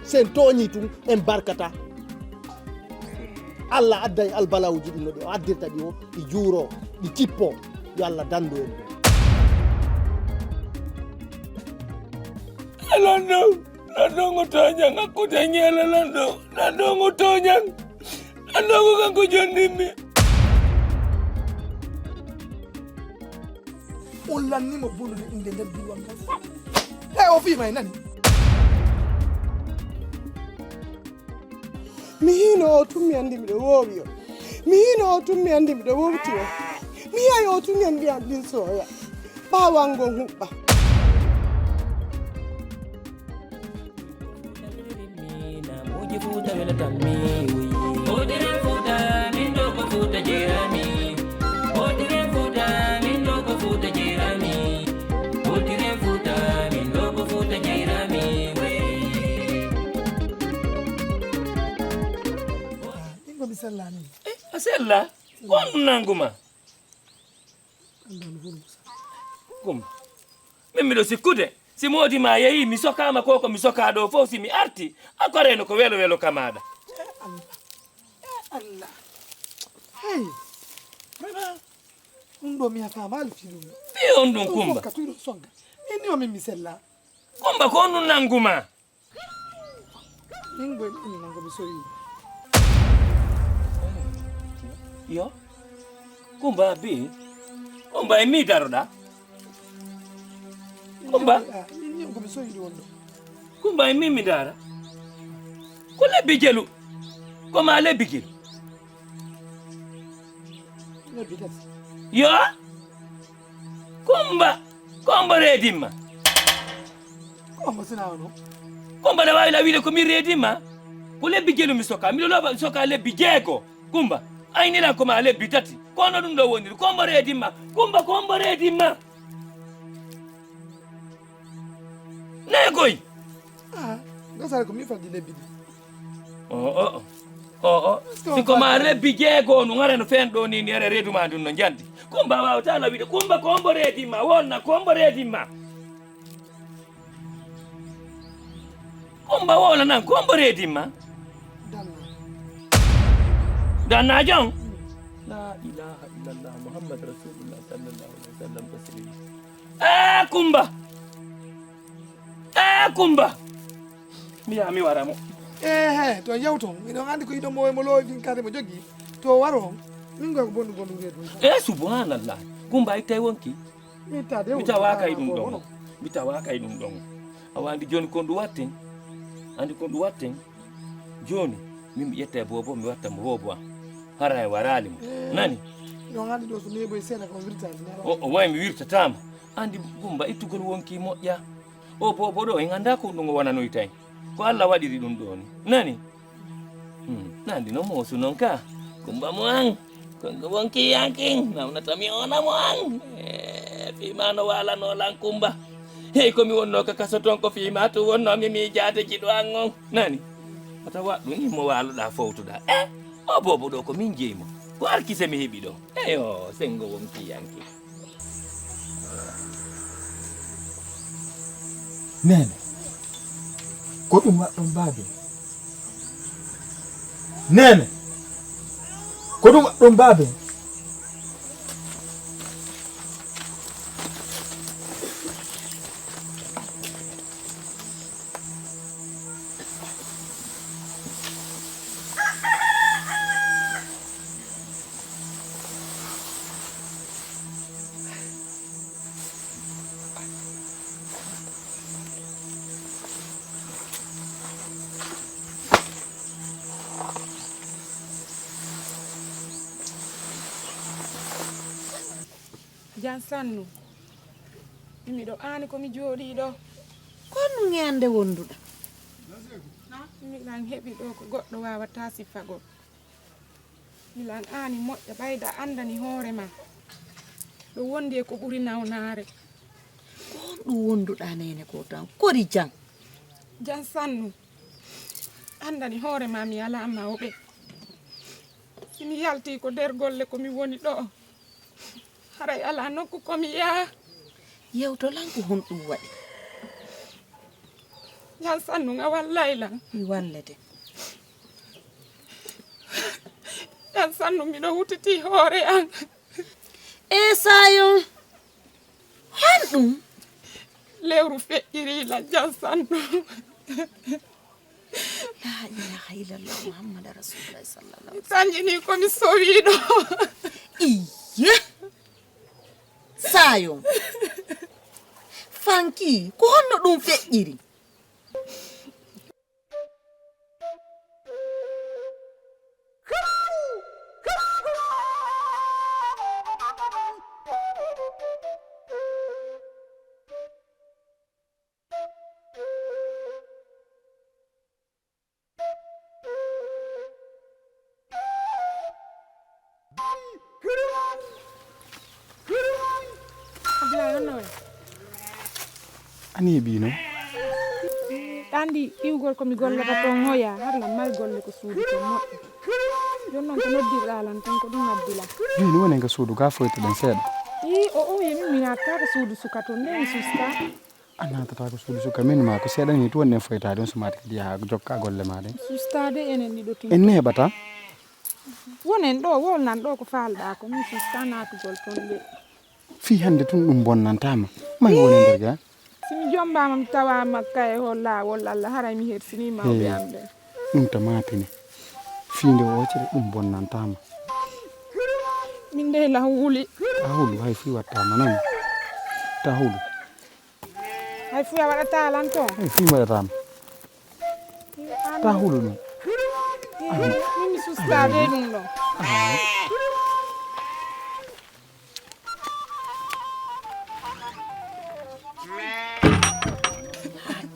sen toñi tum en barkata Allah adday albalawuji ɗi no ɗi o addirta ɗi o ɗi juuro ɗi cippo yo Allah dandu en Lando ngotonyang aku tanyela lando ngotonyang lando kanko jondimi on lannimo bolude inde nder diwan kan fam o fima e nani mi hino o tummi andi miɗo woowi o mi hino o tummi andi miɗo wowti o mi yayi o tummi andi an ɗin soya ɓawangon huɓɓa Asella kon nanguma kum min miɗo sikkude si modi ma yeyi mi sokama koko mi soka ɗo fof si mi arti akoreno ko welo kamaɗa Allah hey vraiment ɗum ɗo mi yafama alfi ɗum fi on ɗum kumba ka tuyɗo songa inni o min mi sella kumba ko on nanguma min goy ini nango mi soyi yo kumba bi kumba e mi daroɗa kumba inni ko mi soyi ɗum ɗo kumba e mi dara ko lebbi jelu koma lebbi jelu lebbi tati yo kumba redimma kombo sina ono kumba na wawi lawide ko mi redimma ko lebbi jelu mi soka miɗo loba soka lebbi jeego kumba aynila koma lebbi tati kono ɗum ɗo woniri kombo redimma kumba kombo redimma nayi koy gasare ko mi faldi lebbi ɗi sikoma lebbi jeego no garano fen ɗo ni ere reduma ɗum no jandi kumba wawata lawide kumba kombo redimma wonna kombo redimma kumba wola nan kombo redimma danna jong la ilaha illallah muhammad rasulullah sallallahu alaihi wasallam taslima kumba mi waramo to yawton miɗon andi ko yiɗo mo mo lowi fin kade mo jogui to waro min goy ko bondu bondu reedu subhanallah kumba ittay wonki mi tawa kay ɗum ɗon awa andi joni ko ndu watten joni min mi ƴetta e bobo mi watta mo bobo am hara e warali mo nani ɗon andi ɗo so neɓoy seeɗa ko wirtani o way mi wirtatama andi kumba ittugol wonki moƴƴa o bobo ɗo en anda ko ɗum o wonanoy tawi ko Allah waɗiri ɗum ɗo ni nani nandi no moosu noon ka kumba mo an konko wonki yankin nawnatami ona mo an fima no walanolan kumba hey komi wonno ka kaso toon ko fima to wonnomi miijade jiɗo an on nani ata waɗɗum immo waloɗa fowtuɗa o bobo ɗo ko min jeymo ko arkise mi heeɓi ɗo eyo sengo wonki yanki nene ko ɗum waɗɗon baabe nene ko ɗum waɗɗon baabe jan sannu miɗo ani komi jooɗi ɗo konno ngende wonduɗa milan heɓi ɗo ko goɗɗo wawata sifagol milan ani moƴƴa ɓayda andani hoore ma ɗo wondi e ko ɓuri nawnare kon ɗum wonduɗa nene ko tan kori jang jan sannu andani hoore ma mi ala mawɓe simi yalti ko nder golle komi woni ɗo haray ala nokku komi yaha yewto lanko hon ɗum waɗi Jan sannu nga wallahi lan. mi wallete Jan sannu miɗo hutiti hoore an. e sayon han ɗum Lewru feƴƴiri la jan sannu. la ilaha illallah muhammad rasulullah sallallahu alaihi Sanjini komi sowiɗo. iye sayon fanki ko honno ɗum feƴƴiri ani bino Andi iwgol komi gollata toon hoya harla mari golle ko suudu ko moƴƴo. Joni noon ko noddirɗalan tan ko ɗum addila. bino woni nga suudu ga foyto den seeɗa o yemi mi natta ko suudu suka toon nde mi susta. a natata ko suudu suka min ma ko seeɗa ni to wonnen foytade on so mati kadi yaha jokka golle maɗen Sustade enen ɗiɗo tin. en neɓata Wonen ɗo wolnan ɗo ko falɗa ko min susta natugol toon ɗe. fi hande tun ɗum bonnantama mami woni nder ga Simi jombama mi tawama kaye holla wol Allah haray mi hersini mawɓe am ɓe. ɗum ta mapine fiinde wocere ɗum bonnantama Min nde la wuli. ta hulu hay fi wattama nani ta hulu Hay fuya waɗata lan toon. hay fi waɗatama ta hulu ɗum Min mi sustade ɗum ɗo.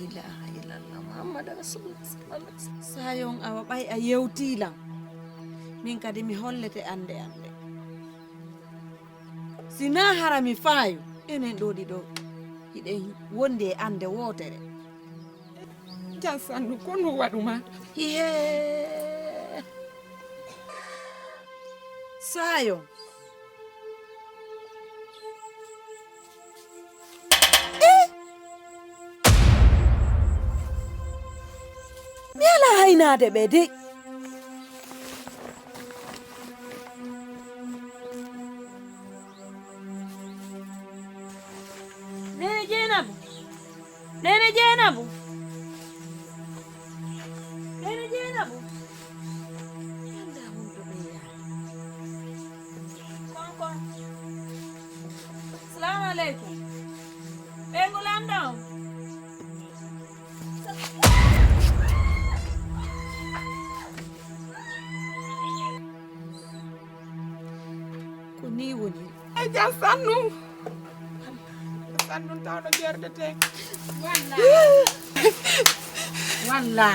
ilaha illallah muhammad rasulullah sallallahu alaihi wasallam sayon awa ɓay a yewtilan min kadi mi hollete ande sina hara mi faayo enen ɗo ɗiɗo hiɗen wondi e ande wotere Jan sannu ko no waɗuma. hihe sayon mi ala haynade ɓe de nene jeenabu nene jeenabu nene jeenabu anda hunde ɓe yaha konkon salamu aleykum ɓe ngulamɗo on ko ni woni E jan sannu. Sannu tawɗo jerdete. walla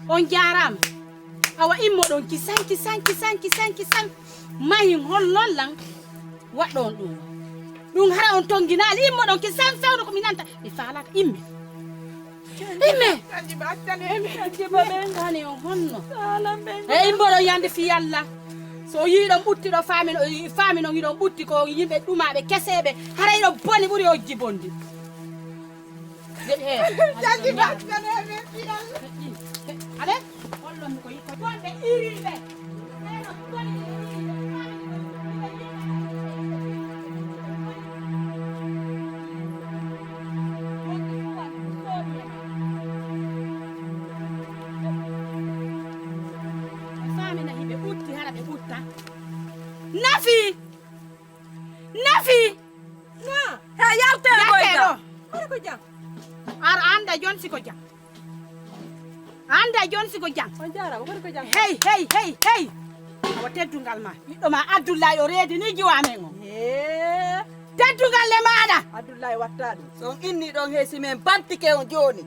on jarama awa immoɗon kisan mahin hollollan waɗɗon ɗum hara on tonginali immoɗon kisan fewno komi nanta mi falaka imme Kanji battanemi. jiba ɓe gani on honno e immoɗon yande fi yalla so yiiɗon ɓuttiɗo faami non yiɗon ɓutti ko yimɓe ɗumaɓe keseɓe hara yiɗon boni ɓuuri o jibondi Kanji battanemi. ale hollon ko yiko bonɓe iriɓe famina hiɓe ɓutti hara ɓe ɓutta nafi he yawte Yakkeɗo. ko jam ar anda jon siko jam on jarama koɗo ko jam hey awa teddungal ma ɓiɗɗo ma Abdoulaye o reedi ni jiwamen o teddungal le maɗa Abdoulaye watta ɗum so on inni ɗon heesi men bantike on joni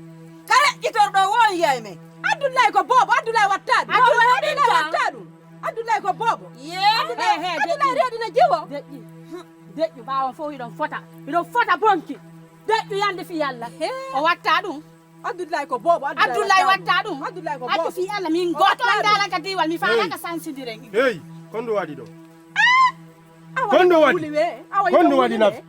kala ƴitorɗo won yiyay men Abdoulaye ko bobo Abdoulaye watta ɗum Abdoulaye watta ɗum Abdoulaye ko bobo Abdoulaye reedino jiwo deƴƴu ɓawon fof hiɗon fota bonki deƴƴu yande fi yalla o watta ɗum Abdoulaye ko bobo Abdoulaye watta ɗum Abdoulaye ko addu bobo fi yalla min goto andalaka diwal mi falaka sansidiren hey kondo waɗi ɗo awa kondo yiɗon waɗi wuli we awa kondo yiɗon waɗi wuli naf we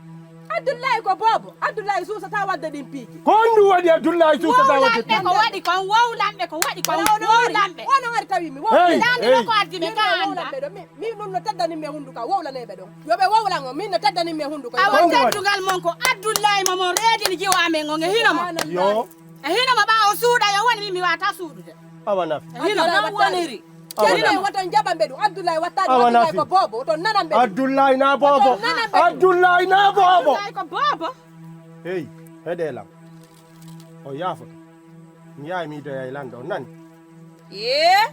Abdoulaye ko bobo Abdoulaye susata wadde ɗin piiji ko ndu waɗi Abdoulaye susata wadde ko waɗi kon wowlamɓe ko waɗi kon wowlamɓe wono ngari tawimi landino ko addimi ka anda mi ɗum no teddanimɓe hunduka wowlaneɓe ɗon yoɓe wowlango min no teddanimɓe hunduka awa teddugal mon ko Abdoulaye momon reedini jiwamen on e hinomo yo e hinomo ɓawo suuɗa yo woni min mi wata suuɗude awa nafi hino non woniri Abdoulaye waton jaɓamɓe ɗum Abdoulaye wattani Abdoulaye ko bobo oton nanamɓe Abdoulaye na bobo Abdoulaye na bobo ko bobo hey heɗelam o yaafoto mi yahay miidoya e lande on nani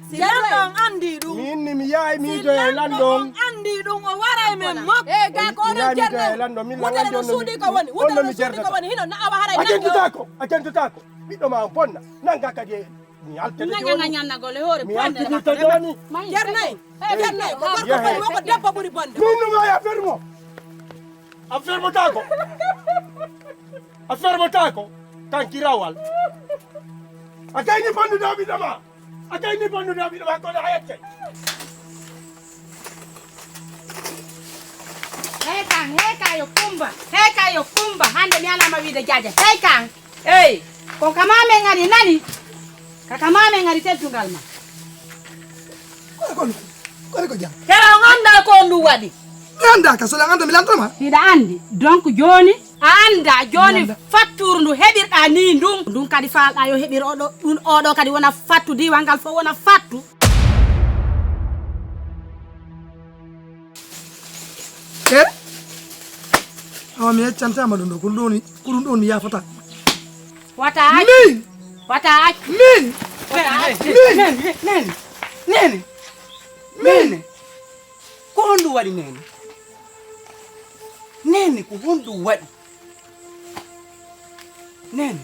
si lanɗon andi ɗum minni mi yahay miidoya e lande on andi ɗum o waray men mok e ga ko onon ceerno wutere no suuɗi ko woni wutere no suuɗi ko woni hino na awa haray a tentutako ɓiɗɗo ma on bonna nanga kadi e mi altede joni mi altidita joni ceernayi ko gorko fani woko debbo ɓuuri bonde minnuma ya fermo a fermotako a fermotako kanki rawal a kayni bonnude o ɓiɗɗo ma a kayni bonnude o ɓiɗɗo ma kono a yettay hey kan yo kumba hande mi alama wiide jaja hey kan ey ko kamame ngari nani kakamame ngari teddugal ma kono ko jam kera on anda ko ndu waɗi anda ka so la anda mi lantama hiɗa andi donc joni a anda joni facture ndu heɓirɗa ni ndun kadi falɗa yo heɓir oɗo kadi wona fattu diwal ngal fof wona fattu awa mi yeccantama ɗum ɗo ko ɗum ɗo mi yafata wata min wata min nene ko honɗum waɗi nene ko honɗum waɗi nene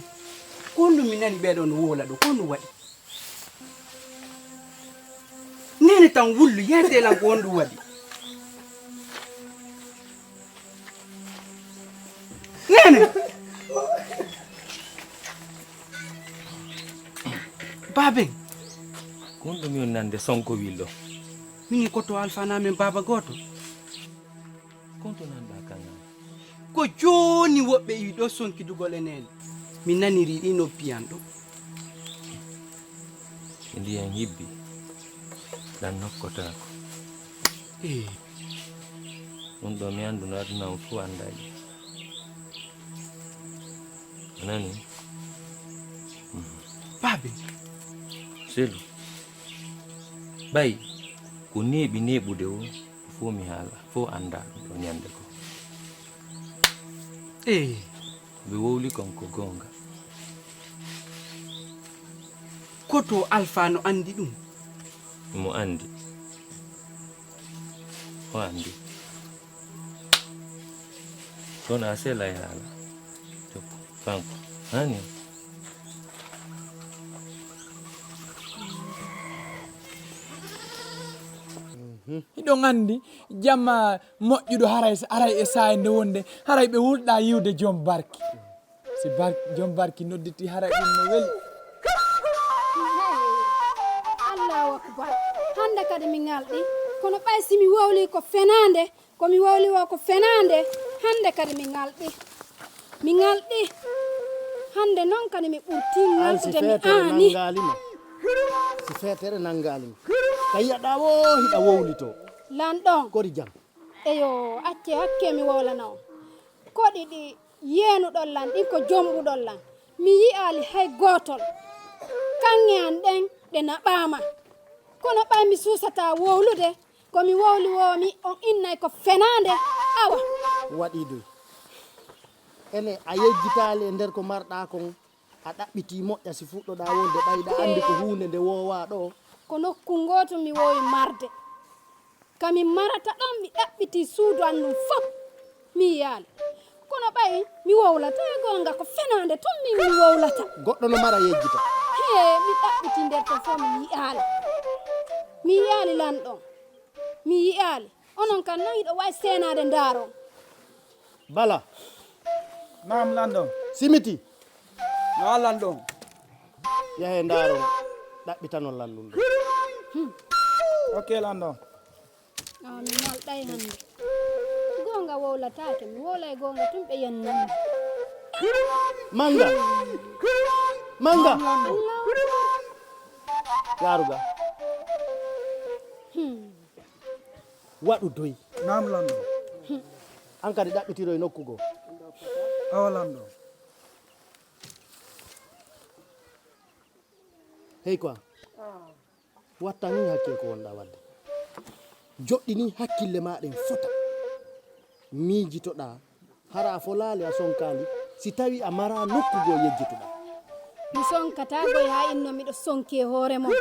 ko honɗum mi nani ɓeɗo no wola ɗo ko honɗum waɗi nene tan wullu yeetelan ko honɗum waɗi nene baben ko ɗum yon nande sonko willo min koto alfana men baba goto konto nanɗa kangal ko joni woɓɓe yiɗo sonkidugol e nene mi naniri ɗi noppiyan ɗo ndiyan yibbi ɗan nokkotako ɗum ɗo mi andu no aduna on fuu andaji nani babe selu ɓay ko neeɓi neeɓude o fo mi haala fo anda ɗum ɗo ñande ko ɓe wowli konko gonga koto alpha no andi ɗum mo andi o andi kono a sela e haala jokko kanko hani hiɗon andi jamma moƴƴuɗo haray e saye nde wonde haray ɓe wurɗa yiwde joom barki si joom barki nodditi haray ɗum no weli allahu akbar hande kadi mi ngalɗi kono ɓay simi wowli ko fenande komi wowli wo ko fenande hande kadi mi ngalɗi hande noon kadi mi ɓurti ngalɗude mi ani si fetere nangalima ka yiyaɗa wo hiɗa wowlito lanɗon kodi jam eyo acce hakke mi wowlana on koɗi ɗi yeenuɗon lan ɗin ko jomɓuɗon lan mi yiyali hay gotol kanŋe an ɗen ɗe naɓama kono ɓay mi susata wowlude komi wowli womi on innay ko fenande awa waɗi doy ene a yejjitali e nder ko marɗa kon a ɗaɓɓiti moƴƴa si fuɗɗoɗa wonde ɓayɗa andi ko hunde nde wowa ɗo ko nokku goto mi wowi marde kami marata ɗon mi ɗaɓɓiti suudu an ɗum fof mi yaali kono ɓay mi wowlata gonga ko fenande ton mi wowlata goɗɗo no mara yejjita he mi ɗaɓɓiti nder to fof mi yiyaali lanɗon mi yiyaali onon kan noon hiɗo wawi senade ndaaron bala nam lanɗon simiti no lanɗon yahe ndaaron ɗaɓɓitanon lallum ɗo ok lanɗon mi nalɗay hande gonga gonga wowlatake mi wola e gonga tum ɓe yennami manga yaruga waɗu doy nam lando an kadi ɗaɓɓitiro e nokku goo awa lando hey quoi watta ni hakkille ko wonɗa wadde joɗɗini hakkille maɗen fota miijitoɗa hara fo laali a sonkali si tawi a mara nokkugo yejjituɗa mi sonkatagoy ha inno miɗo sonki e hoore mon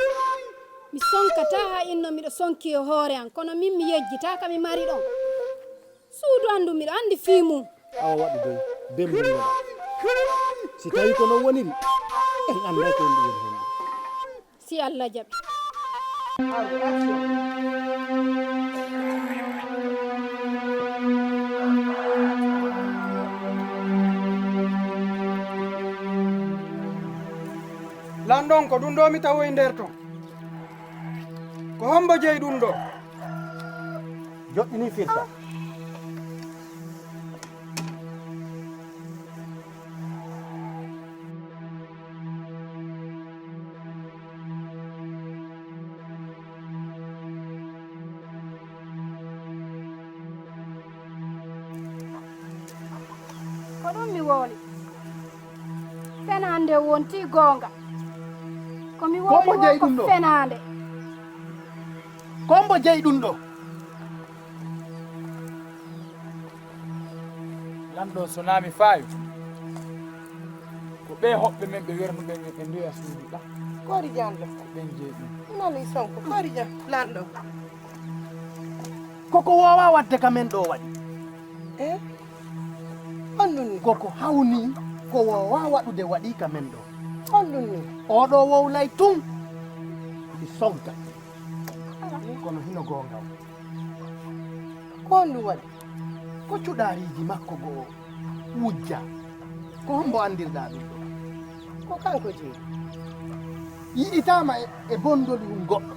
mi sonkata ha inno miɗo sonki e hoore an kono min mi yejjita ka mi mari ɗon suudu andu miɗo andi fimum awa waɗu doy bembulnoɗa si tawi ko non woniri en anda ko woni woni honɗum si Allah jaɓi landon ko ɗum ɗo mi tawoy nder ton ko hombo jeeyi ɗum ɗo joɗɗini firta ko ɗum mi wooli fenande wonti gonga komi Kombo jeeyi ɗum wooli ɗo? ko fenande kombo jeeyi ɗum ɗo lamɗo so naami faawi ko ɓe hoɓɓe men ɓe wernuɓe men ɓe ndoya suudu ɗa Kori janɗo. ko ɓen jeeyi ɗum Nani sonko. Kori jam. Lanɗo. koko wowa wadde ka men ɗo waɗi Eh? Honnun koko hawni ko wowa waɗude waɗi ka men ɗo honnun ni. oɗo wowlay tum ɗi sonka kono hino gonga Ko honɗum waɗi? ko cuɗariji makko goo wujja ko hombo andirɗa ɗum ɗo Ko kanko jeeyi. yiɗitama e bondoli ɗum goɗɗo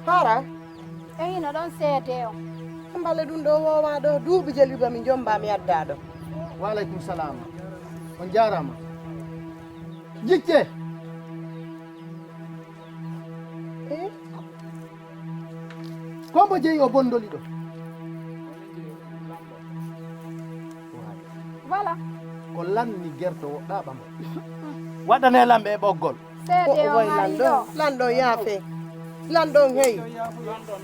Hara? e hino ɗon seede o Mbale ɗum ɗo wowa ɗo duuɓi jeliba mi jomba mi adda ɗo. waleykum salam on jarama jicce Eh? kombo jeeyi o bondoli ɗo voilà ko lanni guerto woɗɗa ɓama waɗane lamɓe e ɓoggol seede o Woy mari lanɗon. ɗo Lanɗon yaafe. Lanɗon hey.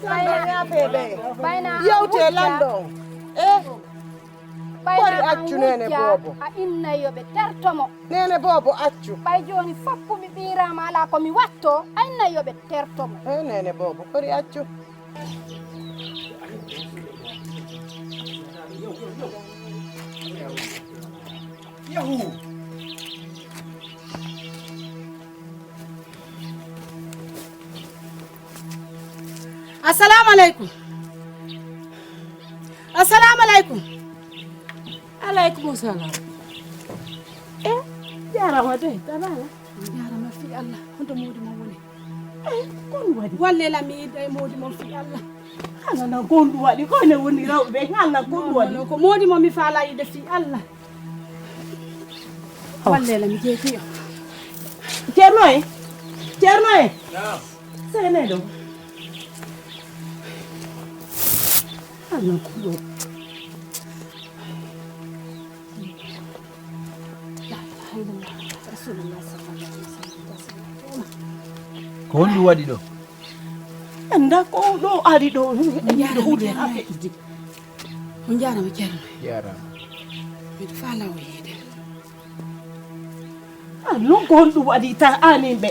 Lanɗon yaafe ɓe. bayna Yewte lanɗon. Eh? Kori bayna accu nene bobo. a innayo ɓe tertomo Nene bobo accu. ɓay joni foppumi ɓirama ala komi watto a innayo ɓe tertomo Eh nene bobo. Kori accu. yahu assalamu aleykum assalamu aleykum aleykum salam jarama de tabala jarama fi allah honto modi mo woni kon waɗi wallela mi yidda e modi mo fi allah halana gonɗu waɗi koyne woni rewɓe halna gonɗu waɗi ko modi mo mi faala yidde fi allah wallela mi jeetiyo ceerno e sene ɗo halna gonɗu ko honɗum waɗi ɗo anda ko ɗo ari ɗo yiɗo hude ha feƴƴidi on jarama ceerno yarama miɗo faala o yiide non ko honɗum waɗi ta anin ɓe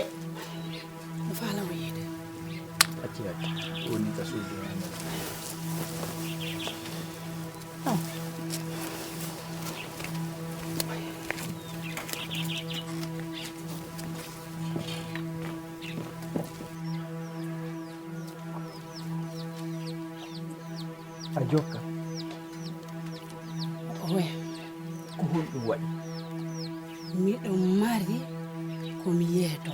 mi faala o yiide acci acci woni ka suudu a jokka oya ko honɗum waɗi miɗo mari komi yeeto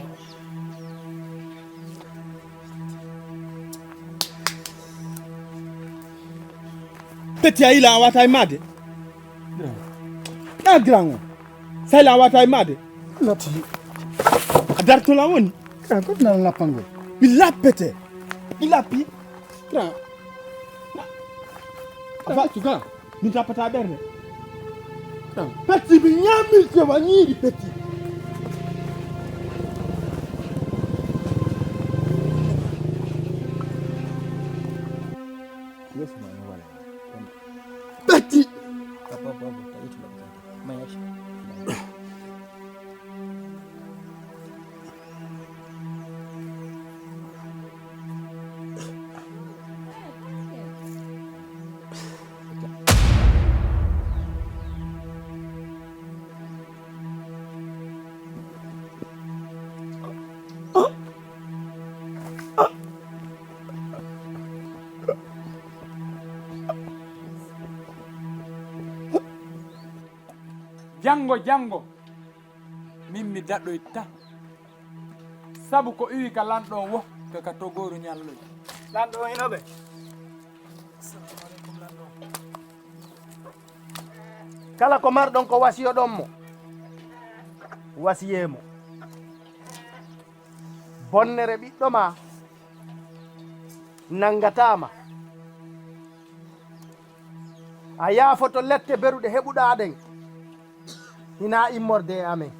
Petit a ila wata imade. Na grango. Sai la wata imade. Lati. Adar to la woni. Kran ko na la pango. Mi lapete. Mi lapi. Kran. Ava tuga. Mi tapata berne. Kran. Petit bi nyami ke wani petit. Petit. Jango min mi daɗɗoyta sabu ko iwi ka lanɗo wo to ka togoru ñalloy lanɗo hinoɓe kala ko marɗon ko wasiyoɗon mo wasiyemo bonnere ɓiɗɗo ma nangatama a yaafoto lette beruɗe heɓuɗa ɗen hina immorde e amen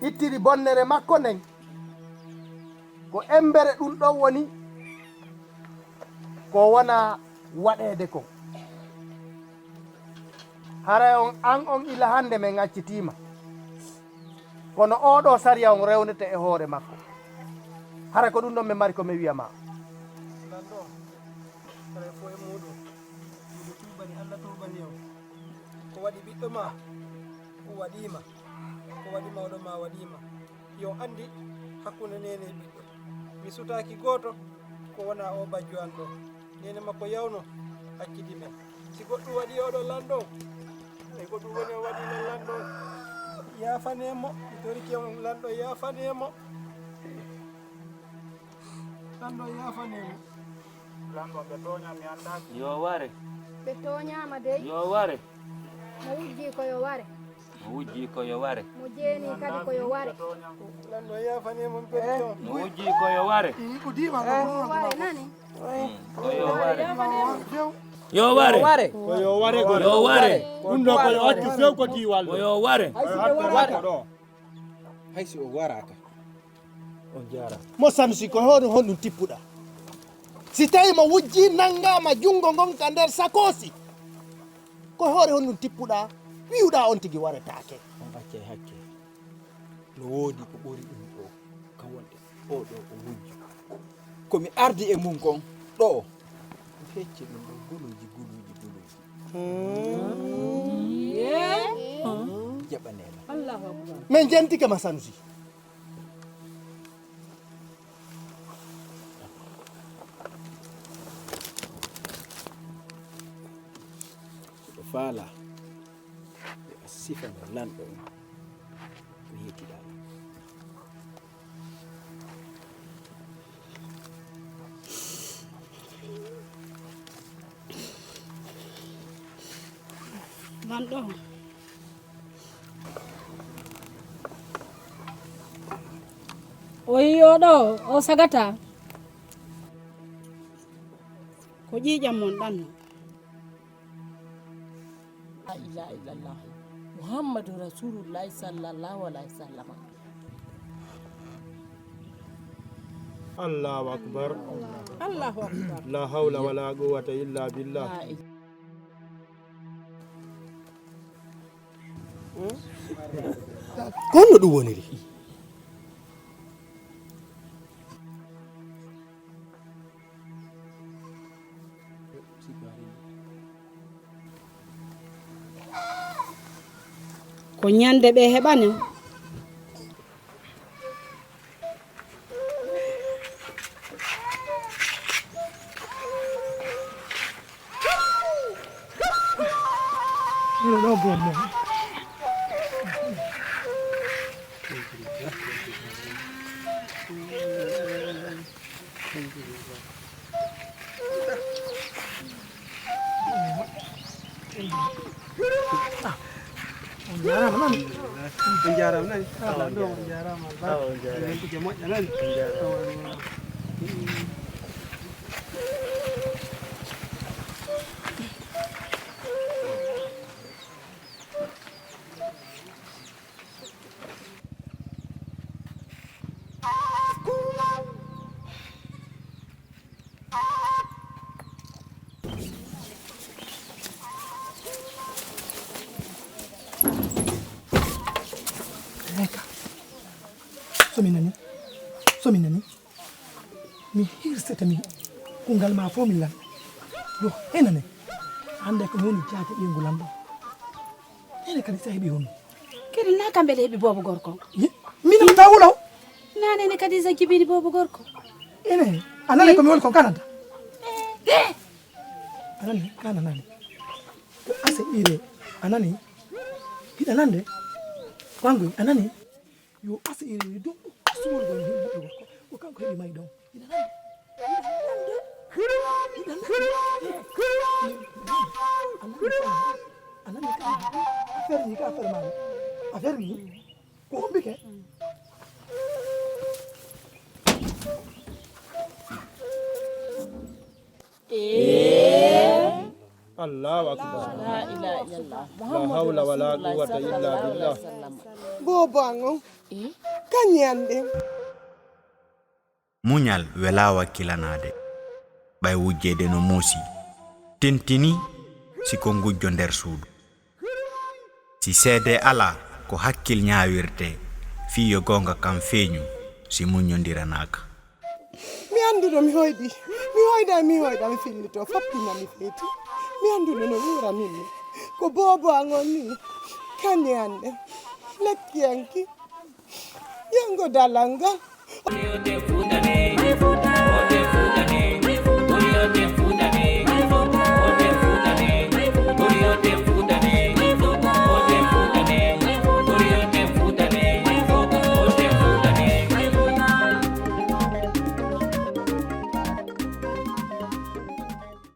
ittiri bonnere makko nden ko embere ɗum ɗon woni ko wona waɗede ko hara on ila hande men accitima kono oɗo sariya on rewnete e hoore makko hara ko ɗum ɗon min mari ko mi wiyama ko waɗi ɓiɗɗo ma o waɗima ko waɗi mawɗo ma waɗima yo andi hakkunde nene e ɓiɗɗo mi sutaki goto ko wona o bajjo an ɗo nene makko yawno hakkidi men si goɗɗum waɗi oɗo lanɗon e ko ɗum woni o waɗino lanɗon yafanemo mi toriki on lanɗo yafanemo lanɗo yafanemo lanɗon ɓe toña mi andaki yo ware ɓe toñama dey yo ware mo wujji koyo ware mo wujji koyo ware mo jeeni kadi koyo ware lanɗo yafanemo mi perito mo wujji koyo ware udima ware nani koyo ware yo ware koyo ware yo ware ɗum ɗo koyo waccu few ko diwal koyo ware haysi o waraka on jara mo samsi ko hono honɗum tippuɗa si tawi mo wujji nangama jungo gonka nder sakosi ko hoore honɗum tippuɗa wiwɗa on tigui waretake on acce hakke no woodi ko ɓuri ɗum ɗo kam wonde oɗo o wujju komi ardi e mum kon ɗo fecci ɗum ɗo guluji jaɓanema Allahu akbar min jentike ma sanusi ɗo faala ɓe a sifano lanɗo on ko yettiɗa lanɗo o yiyoɗo o sagata ko ƴiƴam mon ɗanno la ilaha illallah muhammadu rasulullahi sallallahu alaihi wasallam allahu akbar allahu akbar la hawla wala quwwata illa billah konno ɗum woniri ko ñande ɓe heɓani no bommo jarama nani on jarama nani ala ɗo on jarama albarka moƴƴa nani somi nani mi hirsete mi kungal ma fo min lan yo henane hande ko woni jaati ɓiyngol am ɗo ene kadi sa heeɓi honno kadi na kamɓe le heeɓi boobo gorko minam ta wulaw nanene kadi sa jibini boobo gorko ene anane komi woni ko kananta anani kananani ko ase ire anani hiɗa nande wangoy anani yo ase ire do suworgo hiɗɗo gorko ko kanko heeɓi mayi ɗon anani affaire ni ka affaire mami affaire ni ko hombike Allahu akbar la ilaha illallah la hawla wala quwwata illa billah bobango kanyande muñal wela wakkilanade ɓay wujjede no muusi tentini siko ngujjo nder suudu si seede ala ko hakkil ñaawirte fiyo gonga kam feeñu si muññodiranaka mi anduno mi hoyda mi fillito fappina mi feeti mi anduno no wura minni ko bobo angon ni kanyande lekkiyanki yango dalanga